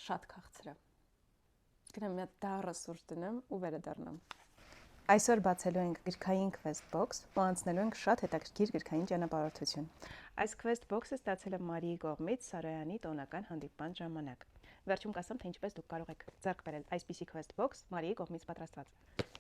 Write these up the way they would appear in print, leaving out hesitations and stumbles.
Շատ քաղցր է։ Գնամ մի հատ դառը սուրճ դնեմ ու վերադառնամ։ Այսօր բացելու ենք գրքային quest box ու անցնելու ենք շատ հետաքրքիր գրքային ճանապարհորդություն։ Այս quest box-ը ստացել եմ Մարիի կողմից Սարոյանի տոնական հանդիպման ժամանակ։ Վերջում կասեմ, թե ինչպես դուք կարող եք ձեռք բերել այսպիսի quest box Մարիի կողմից պատրաստված։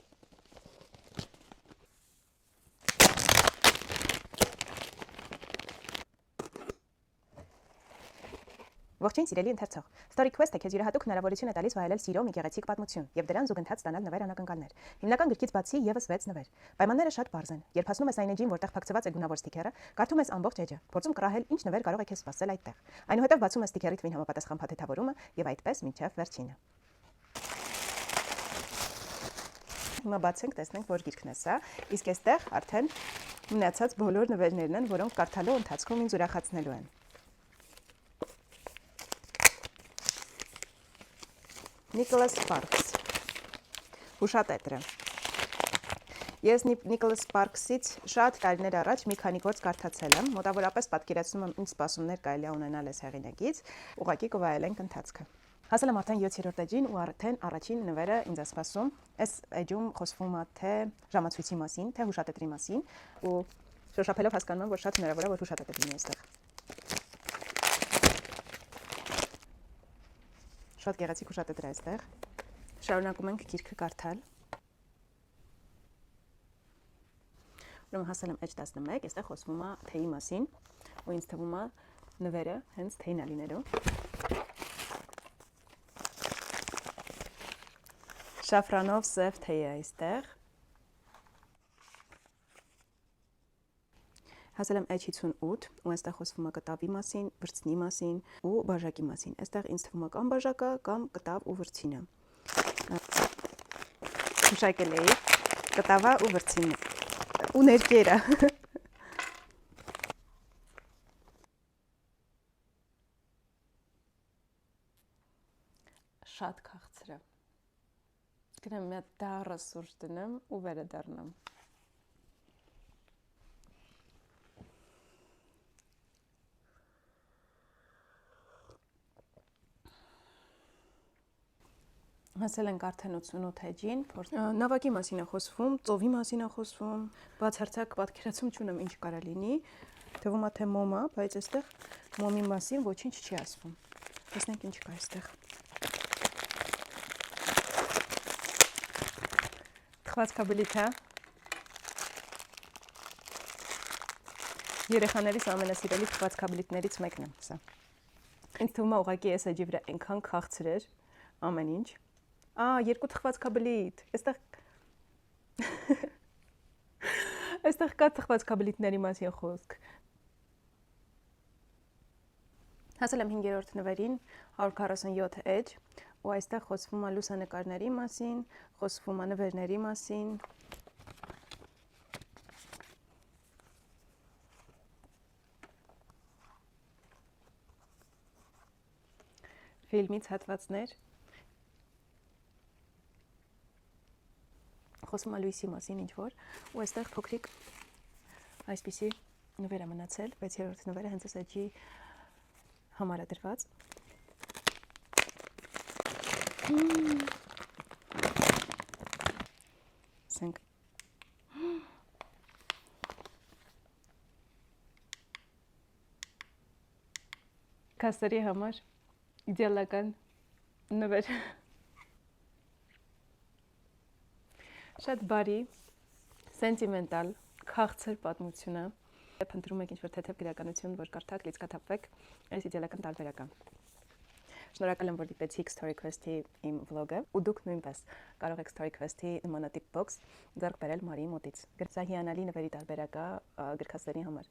Ողջույն սիրելի ընթերցող։ Story Quest-ը քեզ յուրահատուկ հնարավորություն է տալիս վայելել սիրո մի գեղեցիկ պատմություն եւ դրան զուգընթաց ստանալ նվեր անակնկալներ։ Հիմնական գրքից բացի եւս 6 նվեր։ Պայմանները շատ པարզ են։ Երբ հասնում ես այն էջին, որտեղ փակցված է գունավոր ստիքերը, կարդում ես ամբողջ էջը, փորձում կռահել ինչ նվեր կարող է քեզ սպասել այդտեղ։ Այնուհետև բացում ես ստիքերի թվին համապատասխան փաթեթավորումը եւ այդպես մինչեւ վերջինը։ Հիմա բացենք, տեսնենք, որ գիրքն է սա, իսկ այստեղ արդեն մնացած բոլոր նվերներն են, որոնք կարդալու ընթացքում ինձ ուրախացնելու են։ Նիկոլաս Սպարքս, հուշատետրը։ Ես Նիկոլաս Սպարքսից շատ տարիներ առաջ մի քանի գործ կարդացել եմ, մոտավորապես պատկերացնում եմ ինչ սպասումներ կարելի է ունենալ այս հեղինակից, ուղղակի կվայելենք ընթացքը։ Հասել եմ արդեն 7-րդ էջին ու արդեն առաջին նվերը ինձ է սպասում։ Այս էջում խոսվում է թե ժամացույցի մասին, թե հուշատետրի մասին, ու շոշափելով հասկանում եմ, որ շատ հնարավոր է, որ հուշատետր լինի այստեղ։ Շատ գեղեցիկ հուշատետր է այստեղ։ Շարունակում ենք գիրքը կարդալ։ Ուրեմն հասել եմ էջ 11, այստեղ խոսվում է թեյի մասին, ու ինձ թվում է նվերը հենց թեյն է լինելու։ Շաֆրանով սև թեյ է այստեղ։ Հասել եմ էջ 58, ու այստեղ խոսվում է կտավի մասին, վրձնի մասին ու բաժակի մասին։ Այստեղ ինձ թվում է կամ բաժակը, կամ կտավ ու վրձինը։ Հուշակել էի կտավը ու վրձինը ու ներկերը։ Շատ քաղցր է։ Գնամ մի հատ դառը սուրճ դնեմ ու վերադառնամ։ Հասել ենք արդեն 88 էջին, նավակի մասին է խոսվում, ծովի մասին է խոսվում, բացարձակ պատկերացում չունեմ ինչ կարա լինի, թվում է թե մոմ է, բայց այստեղ մոմի մասին ոչինչ չի ասվում։ Տեսնենք ինչ կա այստեղ։ Թխվածքաբլիթ է։ Երեխաներիս ամենասիրելի թխվածքաբլիթներից մեկն է սա։ Ինձ թվում է ուղղակի այս էջի վրա այնքան քաղցր էր ամեն ինչ։ Երկու թխվածքաբլիթ։ Այստեղ կա թխվածքաբլիթների մասին խոսք։ Հասել եմ 5-րդ նվերին, 147 էջ, ու այստեղ խոսվում է լուսանկարների մասին, խոսվում է նվերների մասին։ Ֆիլմից հատվածներ։ Խոսում է լույսի մասին ինչ-որ, ու այստեղ փոքրիկ այսպիսի նվեր է մնացել, 6-րդ նվերը հենց այս էջի համար է դրված։ Սենք։ Կասերի համար իդեալական նվեր։ Շատ բարի, սենտիմենտալ, քաղցր պատմություն է։ Փնտրում եք ինչ-որ թեթև գրականություն, որ կարդաք, լիցքաթափվեք, այս իդեալական տարբերակ է։ Շնորհակալ եմ, որ դիտեցիք Story Quest-ի իմ վլոգը, ու դուք նույնպես կարող եք Story Quest-ի նմանատիպ box ձեռք բերել Մարիի մոտից։ Սա հիանալի նվերի տարբերակ է գրքասերի համար։